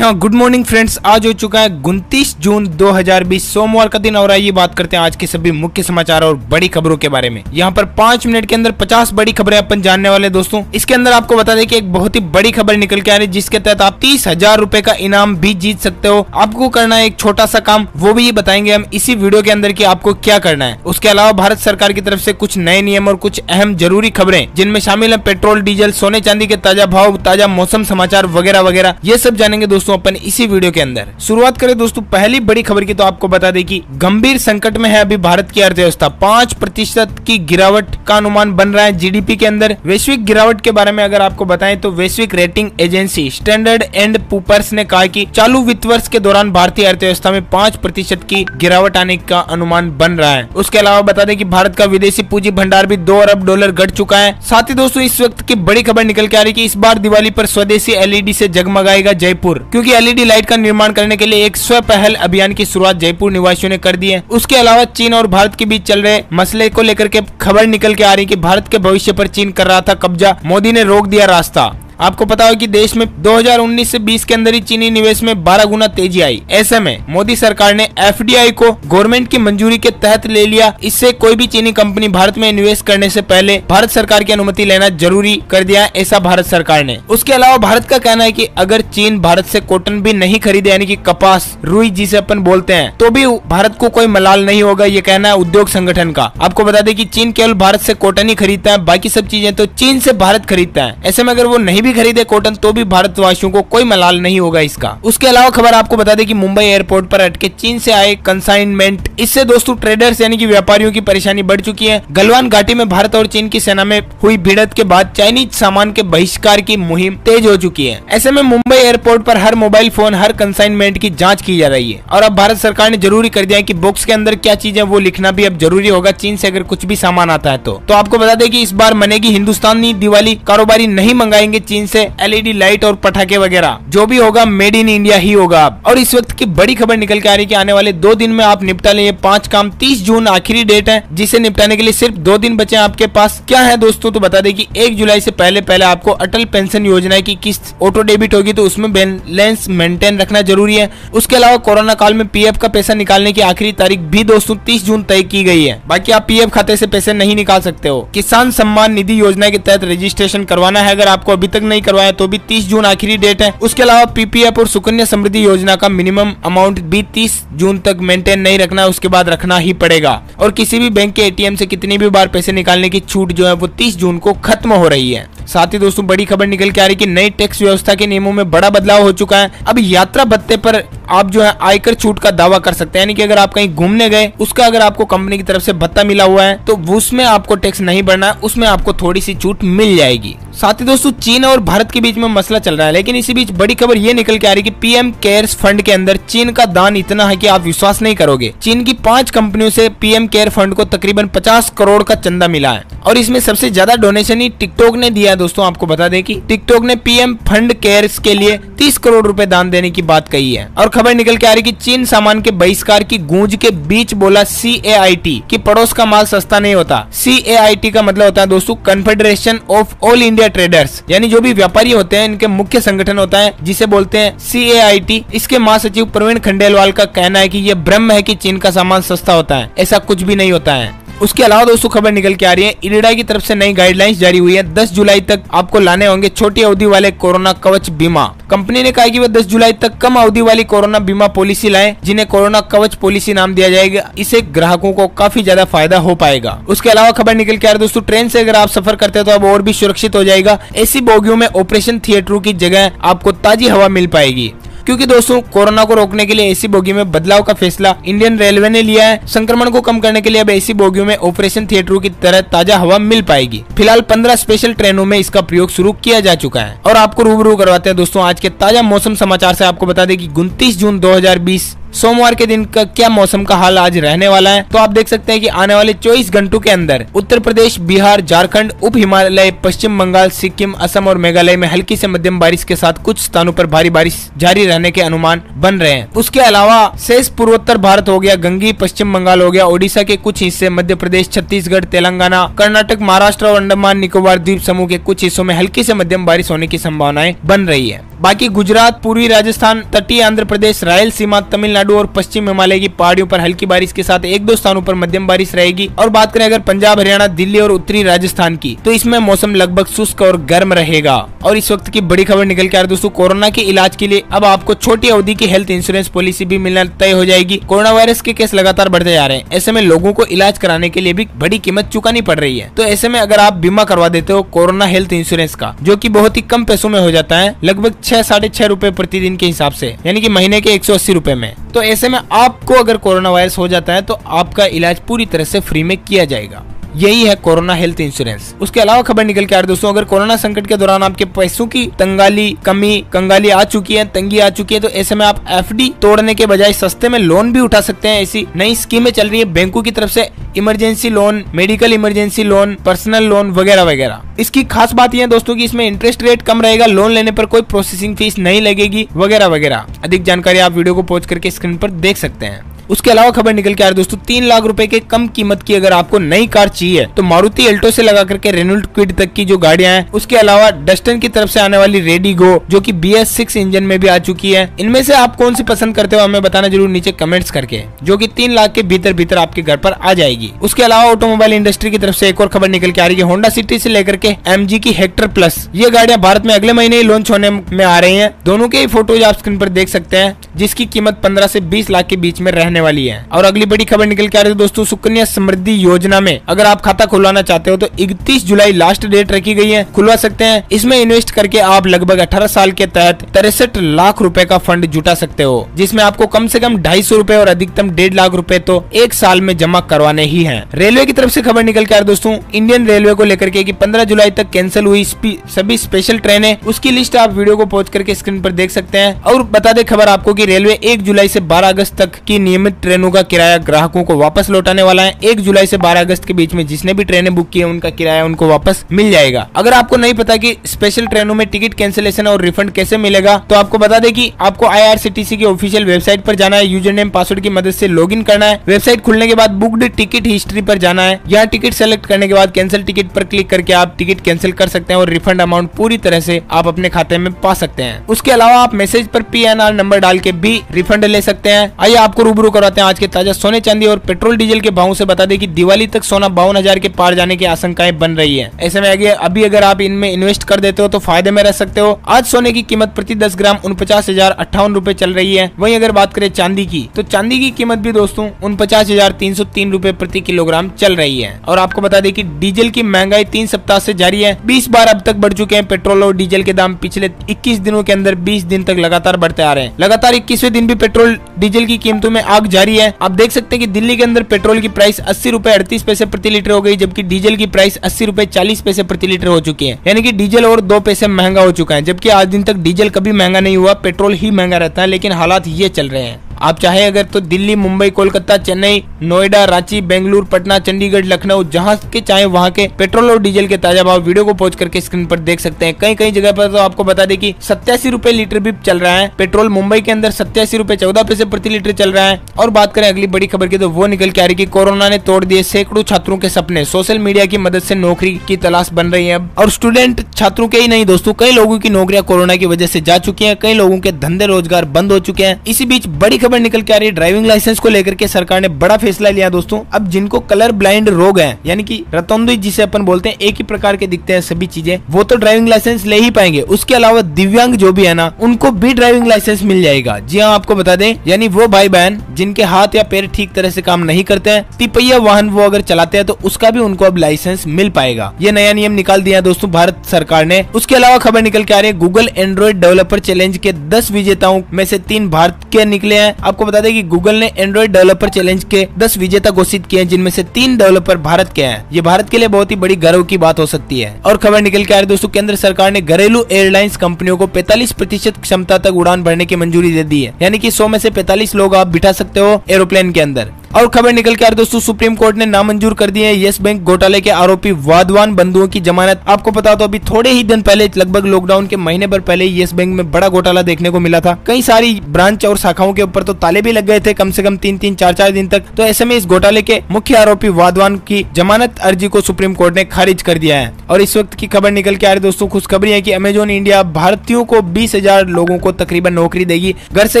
हाँ, good morning friends. आज हो चुका है 29 जून 2020 सोमवार का दिन और आइए बात करते हैं आज के सभी मुख्य समाचार और बड़ी खबरों के बारे में। यहाँ पर 5 मिनट के अंदर 50 बड़ी खबरें अपन जानने वाले दोस्तों। इसके अंदर आपको बता दें कि एक बहुत ही बड़ी खबर निकल के आ रही है जिसके तहत आप 30,000 रुपए का इनाम भी जीत सकते हो। आपको करना है एक छोटा सा काम, वो भी बताएंगे हम इसी वीडियो के अंदर कि आपको क्या करना है। उसके अलावा भारत सरकार की तरफ से कुछ नए नियम और कुछ अहम जरूरी खबरें जिनमें शामिल है पेट्रोल, डीजल, सोने चांदी के ताजा भाव, ताजा मौसम समाचार वगैरह वगैरह, ये सब जानेंगे दोस्तों अपन इसी वीडियो के अंदर। शुरुआत करें दोस्तों पहली बड़ी खबर की, तो आपको बता दें कि गंभीर संकट में है अभी भारत की अर्थव्यवस्था। 5% की गिरावट का अनुमान बन रहा है जीडीपी के अंदर। वैश्विक गिरावट के बारे में अगर आपको बताएं तो वैश्विक rating agency Standard and Poor's ने कहा कि चालू वित्त वर्ष के दौरान भारतीय अर्थव्यवस्था में 5% की गिरावट आने का अनुमान बन रहा है। उसके अलावा बता दें कि भारत का विदेशी पूंजी भंडार भी $2 अरब घट चुका है। साथ ही दोस्तों इस वक्त की बड़ी खबर निकल के आ रही है कि इस बार दिवाली पर स्वदेशी एलईडी से जगमगाएगा जयपुर, क्योंकि एलईडी लाइट का निर्माण करने के लिए एक स्व पहल अभियान की शुरुआत जयपुर निवासियों ने कर दी है। उसके अलावा चीन और भारत के बीच चल रहे मसले को लेकर के खबर निकल के आ रही है कि भारत के भविष्य पर चीन कर रहा था कब्जा, मोदी ने रोक दिया रास्ता। आपको पता हो कि देश में 2019 से 20 के अंदर ही चीनी निवेश में 12 गुना तेजी आई। ऐसे में मोदी सरकार ने एफडीआई को गवर्नमेंट की मंजूरी के तहत ले लिया। इससे कोई भी चीनी कंपनी भारत में निवेश करने से पहले भारत सरकार की अनुमति लेना जरूरी कर दिया है, ऐसा भारत सरकार ने। उसके अलावा भारत का कहना है कि अगर चीन भारत से कॉटन भी नहीं खरीदे, यानी कि कपास, रुई जिसे अपन बोलते हैं, तो भी भारत को कोई मलाल नहीं होगा, ये कहना है उद्योग संगठन का। आपको बता दें कि चीन केवल भारत से कॉटन ही खरीदता है, बाकी सब चीजें तो चीन से भारत खरीदता है। ऐसे में अगर वो नहीं खरीदे कॉटन तो भी भारतवासियों को कोई मलाल नहीं होगा इसका। उसके अलावा खबर आपको बता दें कि मुंबई एयरपोर्ट पर अटके चीन से आए कंसाइनमेंट, इससे दोस्तों ट्रेडर्स यानी कि व्यापारियों की परेशानी बढ़ चुकी है। गलवान घाटी में भारत और चीन की सेना में हुई भिड़ंत के बाद चाइनीज सामान के बहिष्कार की मुहिम तेज हो चुकी है। ऐसे में मुंबई एयरपोर्ट पर हर मोबाइल फोन, हर कंसाइनमेंट की जाँच की जा रही है और अब भारत सरकार ने जरूरी कर दिया है कि बॉक्स के अंदर क्या चीज है वो लिखना भी अब जरूरी होगा चीन से अगर कुछ भी सामान आता है तो आपको बता दें कि इस बार मनेगी हिंदुस्तानी दिवाली, कारोबारी नहीं मंगाएंगे चीन से एलईडी लाइट और पटाखे वगैरह, जो भी होगा मेड इन इंडिया ही होगा। और इस वक्त की बड़ी खबर निकल के आ रही है कि आने वाले 2 दिन में आप निपटा लें ये 5 काम। 30 जून आखिरी डेट है जिसे निपटाने के लिए सिर्फ 2 दिन बचे हैं आपके पास। क्या है दोस्तों, तो बता दें कि 1 जुलाई से पहले आपको अटल पेंशन योजना की किस्त ऑटो डेबिट होगी, तो उसमें बैलेंस मेंटेन रखना जरूरी है। उसके अलावा कोरोना काल में पीएफ का पैसा निकालने की आखिरी तारीख भी दोस्तों 30 जून तय की गई है। बाकी आप पीएफ खाते से पैसे नहीं निकाल सकते हो। किसान सम्मान निधि योजना के तहत रजिस्ट्रेशन करवाना है, अगर आपको अभी तक नहीं करवाया तो भी 30 जून आखिरी डेट है। उसके अलावा पीपीएफ और सुकन्या समृद्धि योजना का मिनिमम अमाउंट भी 30 जून तक मेंटेन नहीं रखना है, उसके बाद रखना ही पड़ेगा। और किसी भी बैंक के एटीएम से कितनी भी बार पैसे निकालने की छूट जो है वो 30 जून को खत्म हो रही है। साथ ही दोस्तों बड़ी खबर निकल के आ रही है कि नई टैक्स व्यवस्था के नियमों में बड़ा बदलाव हो चुका है। अब यात्रा भत्ते पर आप जो है आयकर छूट का दावा कर सकते हैं, यानी कि अगर आप कहीं घूमने गए, उसका अगर आपको कंपनी की तरफ से भत्ता मिला हुआ है तो उसमें आपको टैक्स नहीं भरना है, उसमें आपको थोड़ी सी छूट मिल जाएगी। साथ ही दोस्तों चीन और भारत के बीच में मसला चल रहा है, लेकिन इसी बीच बड़ी खबर ये निकल के आ रही है कि पीएम केयर्स फंड के अंदर चीन का दान इतना है कि आप विश्वास नहीं करोगे। चीन की 5 कंपनियों से पीएम केयर फंड को तकरीबन 50 करोड़ का चंदा मिला है और इसमें सबसे ज्यादा डोनेशन ही टिकटॉक ने दिया है। दोस्तों आपको बता दें कि टिकटॉक ने पीएम फंड केयर्स के लिए 30 करोड़ रुपए दान देने की बात कही है। और खबर निकल के आ रही है कि चीन सामान के बहिष्कार की गूंज के बीच बोला CAIT कि पड़ोस का माल सस्ता नहीं होता। CAIT का मतलब होता है दोस्तों confederation of all India traders, यानी जो भी व्यापारी होते हैं इनके मुख्य संगठन होता है जिसे बोलते हैं CAIT। इसके महासचिव प्रवीण खंडेलवाल का कहना है कि यह भ्रम है कि चीन का सामान सस्ता होता है, ऐसा कुछ भी नहीं होता है। उसके अलावा दोस्तों खबर निकल के आ रही है इरिडा की तरफ से नई गाइडलाइंस जारी हुई है। 10 जुलाई तक आपको लाने होंगे छोटी अवधि वाले कोरोना कवच बीमा। कंपनी ने कहा कि वह 10 जुलाई तक कम अवधि वाली कोरोना बीमा पॉलिसी लाए, जिन्हें कोरोना कवच पॉलिसी नाम दिया जाएगा। इससे ग्राहकों को काफी ज्यादा फायदा हो पाएगा। उसके अलावा खबर निकल के आ रही है दोस्तों ट्रेन से अगर आप सफर करते हैं तो अब और भी सुरक्षित हो जाएगा। ऐसी बोगियों में ऑपरेशन थिएटरों की जगह आपको ताजी हवा मिल पाएगी, क्योंकि दोस्तों कोरोना को रोकने के लिए एसी बोगी में बदलाव का फैसला इंडियन रेलवे ने लिया है। संक्रमण को कम करने के लिए अब एसी बोगियों में ऑपरेशन थिएटरों की तरह ताजा हवा मिल पाएगी। फिलहाल 15 स्पेशल ट्रेनों में इसका प्रयोग शुरू किया जा चुका है। और आपको रूबरू करवाते हैं दोस्तों आज के ताजा मौसम समाचार से। आपको बता दें कि 29 जून 2020 सोमवार के दिन का क्या मौसम का हाल आज रहने वाला है। तो आप देख सकते हैं कि आने वाले 24 घंटों के अंदर उत्तर प्रदेश, बिहार, झारखंड, उप हिमालय, पश्चिम बंगाल, सिक्किम, असम और मेघालय में हल्की से मध्यम बारिश के साथ कुछ स्थानों पर भारी बारिश जारी रहने के अनुमान बन रहे हैं। उसके अलावा शेष पूर्वोत्तर भारत हो गया, गंगी पश्चिम बंगाल हो गया, ओडिशा के कुछ हिस्से, मध्य प्रदेश, छत्तीसगढ़, तेलंगाना, कर्नाटक, महाराष्ट्र और अंडमान निकोबार द्वीप समूह के कुछ हिस्सों में हल्की से मध्यम बारिश होने की संभावनाएं बन रही है। बाकी गुजरात, पूर्वी राजस्थान, तटीय आंध्र प्रदेश, रायलसीमा, तमिलनाडु और पश्चिम हिमालय की पहाड़ियों पर हल्की बारिश के साथ एक दो स्थानों पर मध्यम बारिश रहेगी। और बात करें अगर पंजाब, हरियाणा, दिल्ली और उत्तरी राजस्थान की, तो इसमें मौसम लगभग शुष्क और गर्म रहेगा। और इस वक्त की बड़ी खबर निकल के आ रही दोस्तों, कोरोना के इलाज के लिए अब आपको छोटी अवधि की हेल्थ इंश्योरेंस पॉलिसी भी मिलना तय हो जाएगी। कोरोना वायरस के केस लगातार बढ़ते जा रहे हैं, ऐसे में लोगों को इलाज कराने के लिए भी बड़ी कीमत चुकानी पड़ रही है। तो ऐसे में अगर आप बीमा करवा देते हो कोरोना हेल्थ इंश्योरेंस का, जो कि बहुत ही कम पैसों में हो जाता है, लगभग 6-6.5 रुपए प्रतिदिन के हिसाब से, यानी कि महीने के 180 रुपए में, तो ऐसे में आपको अगर कोरोना वायरस हो जाता है तो आपका इलाज पूरी तरह से फ्री में किया जाएगा। यही है कोरोना हेल्थ इंश्योरेंस। उसके अलावा खबर निकल के आ रही दोस्तों, अगर कोरोना संकट के दौरान आपके पैसों की कंगाली आ चुकी है, तंगी आ चुकी है, तो ऐसे में आप एफडी तोड़ने के बजाय सस्ते में लोन भी उठा सकते हैं। ऐसी नई स्कीमें चल रही है बैंकों की तरफ से, emergency loan, medical emergency loan, personal loan वगैरह वगैरह। इसकी खास बात यह है दोस्तों कि इसमें इंटरेस्ट रेट कम रहेगा, लोन लेने पर कोई प्रोसेसिंग फीस नहीं लगेगी वगैरह वगैरह। अधिक जानकारी आप वीडियो को पॉज करके स्क्रीन पर देख सकते हैं। उसके अलावा खबर निकल के आ रही दोस्तों, 3 लाख रुपए के कम कीमत की अगर आपको नई कार चाहिए तो मारुति अल्टो से लगा करके रेनॉल्ट क्विड तक की जो गाड़ियां हैं, उसके अलावा डस्टन की तरफ से आने वाली रेडिगो जो कि BS6 इंजन में भी आ चुकी है, इनमें से आप कौन सी पसंद करते हो हमें बताना जरूर नीचे कमेंट्स करके, जो कि 3 लाख के भीतर आपके घर पर आ जाएगी। उसके अलावा ऑटोमोबाइल इंडस्ट्री की तरफ से एक और खबर निकल के आ रही है, होंडा सिटी से लेकर के MG की हेक्टर प्लस, ये गाड़ियां भारत में अगले महीने ही लॉन्च होने में आ रही है। दोनों के फोटोज आप स्क्रीन पर देख सकते हैं, जिसकी कीमत 15 से 20 लाख के बीच में रहने वाली है। और अगली बड़ी खबर निकल के आ रही है दोस्तों, सुकन्या समृद्धि योजना में अगर आप खाता खुलवाना चाहते हो तो 31 जुलाई लास्ट डेट रखी गई है, खुलवा सकते हैं। इसमें इन्वेस्ट करके आप लगभग 18 साल के तहत 63 लाख रुपए का फंड जुटा सकते हो, जिसमें आपको कम से कम 250 रुपए और अधिकतम 1.5 लाख रुपए तो एक साल में जमा करवाने ही हैं। रेलवे की तरफ से खबर निकल के आ रही है दोस्तों, इंडियन रेलवे को लेकर के कि 15 जुलाई तक कैंसिल हुई सभी स्पेशल ट्रेनें, उसकी लिस्ट आप वीडियो को पॉज करके स्क्रीन पर देख सकते हैं। और बता दे खबर आपको कि रेलवे 1 जुलाई से 12 अगस्त तक की नियमित ट्रेनों का किराया ग्राहकों को वापस लौटाने वाला है। 1 जुलाई से 12 अगस्त के बीच में जिसने भी ट्रेनें बुक की है उनका किराया उनको वापस मिल जाएगा। अगर आपको नहीं पता कि स्पेशल ट्रेनों में टिकट कैंसिलेशन और रिफंड कैसे मिलेगा, तो आपको बता दें कि आपको IRCTC की ऑफिशियल वेबसाइट पर जाना है, यूजर नेम पासवर्ड की मदद से लॉगिन करना है। वेबसाइट खुलने के बाद बुक्ड टिकट हिस्ट्री पर जाना है, यहाँ टिकट सेलेक्ट करने के बाद कैंसिल टिकट पर क्लिक करके आप टिकट कैंसिल कर सकते हैं और रिफंड अमाउंट पूरी तरह से आप अपने खाते में पा सकते हैं। उसके अलावा आप मैसेज पर PNR नंबर डाल के भी रिफंड ले सकते हैं। आइए आपको रूबरू करवाते हैं आज के ताजा सोने, चांदी और पेट्रोल डीजल के भावों से। बता दें कि दिवाली तक सोना 52,000 के पार जाने की आशंकाएं बन रही है। ऐसे में अभी अगर आप इनमें इन्वेस्ट कर देते हो तो फायदे में रह सकते हो। आज सोने की कीमत प्रति 10 ग्राम 49,058 रुपए चल रही है। वहीं अगर बात करें चांदी की, तो चांदी की कीमत भी दोस्तों 49,303 रुपए प्रति किलोग्राम चल रही है। और आपको बता दें कि डीजल की महंगाई 3 सप्ताह से जारी है। 20 बार अब तक बढ़ चुके हैं पेट्रोल और डीजल के दाम। पिछले 21 दिनों के अंदर 20 दिन तक लगातार बढ़ते आ रहे हैं। लगातार 21वें दिन भी पेट्रोल डीजल की कीमतों में आग जारी है। आप देख सकते हैं कि दिल्ली के अंदर पेट्रोल की प्राइस 80 रुपए 38 पैसे प्रति लीटर हो गई, जबकि डीजल की प्राइस 80 रुपए 40 पैसे प्रति लीटर हो चुकी है। यानी कि डीजल और 2 पैसे महंगा हो चुका है, जबकि आज दिन तक डीजल कभी महंगा नहीं हुआ, पेट्रोल ही महंगा रहता है। लेकिन हालात ये चल रहे हैं। आप चाहे अगर तो दिल्ली, मुंबई, कोलकाता, चेन्नई, नोएडा, रांची, बेंगलुरु, पटना, चंडीगढ़, लखनऊ, जहां के चाहे वहां के पेट्रोल और डीजल के ताजा भाव वीडियो को पॉज करके स्क्रीन पर देख सकते हैं। कई कई जगह पर तो आपको बता दें कि 87 रुपए लीटर भी चल रहा है पेट्रोल। मुंबई के अंदर 87 रुपए 14 पैसे प्रति लीटर चल रहा है। और बात करें अगली बड़ी खबर की, तो वो निकल के आ रही कि कोरोना ने तोड़ दिए सैकड़ों छात्रों के सपने। सोशल मीडिया की मदद से नौकरी की तलाश बन रही है अब। और स्टूडेंट छात्रों के ही नहीं दोस्तों, कई लोगों की नौकरियां कोरोना की वजह से जा चुकी है। कई लोगों के धंधे रोजगार बंद हो चुके हैं। इसी बीच बड़ी खबर निकल के आ रही है, ड्राइविंग लाइसेंस को लेकर के सरकार ने बड़ा फैसला लिया दोस्तों। अब जिनको कलर ब्लाइंड रोग है, यानी कि रतौंधी जिसे अपन बोलते हैं, एक ही प्रकार के दिखते हैं सभी चीजें, वो तो ड्राइविंग लाइसेंस ले ही पाएंगे। उसके अलावा दिव्यांग जो भी है ना, उनको भी ड्राइविंग लाइसेंस मिल जाएगा। जी हाँ, आपको बता दें, यानी वो भाई बहन जिनके हाथ या पैर ठीक तरह से काम नहीं करते हैं, तिपहिया वाहन वो अगर चलाते हैं, तो उसका भी उनको अब लाइसेंस मिल पाएगा। ये नया नियम निकाल दिया दोस्तों भारत सरकार ने। उसके अलावा खबर निकल के आ रही है, गूगल एंड्रॉइड डेवलपर चैलेंज के 10 विजेताओं में से 3 भारत के निकले हैं। आपको बता दें कि गूगल ने एंड्रॉइड डेवलपर चैलेंज के 10 विजेता घोषित किए हैं, जिनमें से 3 डेवलपर भारत के हैं। ये भारत के लिए बहुत ही बड़ी गर्व की बात हो सकती है। और खबर निकल के आ रही दोस्तों, केंद्र सरकार ने घरेलू एयरलाइंस कंपनियों को 45% क्षमता तक उड़ान भरने की मंजूरी दे दी है। यानी कि 100 में से 45 लोग आप बिठा सकते हो एरोप्लेन के अंदर। और खबर निकल के आ रही दोस्तों, सुप्रीम कोर्ट ने नामंजूर कर दिए यस बैंक घोटाले के आरोपी वाधवान बंधुओं की जमानत। आपको पता तो अभी थोड़े ही दिन पहले, लगभग लॉकडाउन के महीने भर पहले यस बैंक में बड़ा घोटाला देखने को मिला था। कई सारी ब्रांच और शाखाओं के ऊपर तो ताले भी लग गए थे कम से कम 3-3, 4-4 दिन तक। तो ऐसे में इस घोटाले के मुख्य आरोपी वाधवान की जमानत अर्जी को सुप्रीम कोर्ट ने खारिज कर दिया है। और इस वक्त की खबर निकल के आ रही दोस्तों, खुशखबरी है कि अमेजॉन इंडिया भारतीयों को 20,000 लोगों को तकरीबन नौकरी देगी। घर से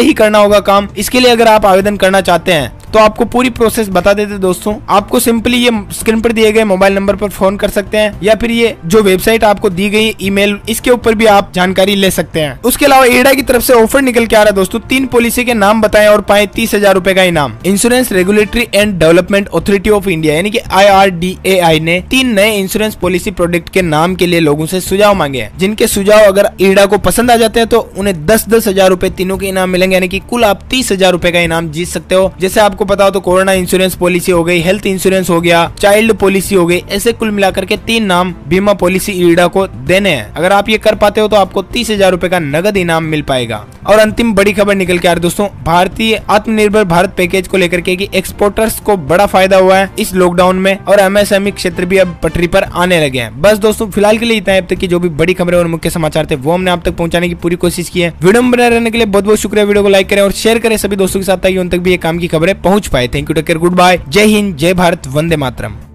ही करना होगा काम। इसके लिए अगर आप आवेदन करना चाहते हैं तो आपको पूरी प्रोसेस बता देते दोस्तों। आपको सिंपली ये स्क्रीन पर दिए गए मोबाइल नंबर पर फोन कर सकते हैं, या फिर ये जो वेबसाइट आपको दी गई ईमेल, इसके ऊपर भी आप जानकारी ले सकते हैं। उसके अलावा ईडा की तरफ से ऑफर निकल के आ रहा है दोस्तों, 3 पॉलिसी के नाम बताएं और पाएं 30,000 रुपए का इनाम। Insurance regulatory and development authority of India यानी कि IRDAI ने 3 नए इंश्योरेंस पॉलिसी प्रोडक्ट के नाम के लिए लोगों से सुझाव मांगे हैं, जिनके सुझाव अगर ईडा को पसंद आ जाते हैं तो उन्हें 10,000 रुपए तीनों के इनाम मिलेंगे, यानी कि कुल आप 30,000 रुपए का इनाम जीत सकते हो। जैसे आपको पता हो तो कोरोना इंश्योरेंस पॉलिसी हो गई, हेल्थ इंश्योरेंस हो गया, चाइल्ड पॉलिसी हो गई, ऐसे कुल मिलाकर के 3 नाम बीमा पॉलिसी ईडा को देने हैं। अगर आप ये कर पाते हो तो आपको 30,000 रुपए का नगद इनाम मिल पाएगा। और अंतिम बड़ी खबर निकल के आ रही दोस्तों, भारतीय आत्मनिर्भर भारत पैकेज को लेकर के कि एक्सपोर्टर्स को बड़ा फायदा हुआ है इस लॉकडाउन में, और MSME क्षेत्र भी अब पटरी पर आने लगे हैं। बस दोस्तों फिलहाल के लिए इतना है। अब तक की जो भी बड़ी खबरें और मुख्य समाचार थे वो हमने आप तक पहुंचाने की पूरी कोशिश की है। वीडियो में बने रहने के लिए बहुत बहुत शुक्रिया। वीडियो को लाइक करें और शेयर करें सभी दोस्तों के साथ ताकि उन तक भी ये काम की खबरें पहुंच पाए। Thank you, take care, goodbye, जय हिंद, जय भारत, वंदे मातरम।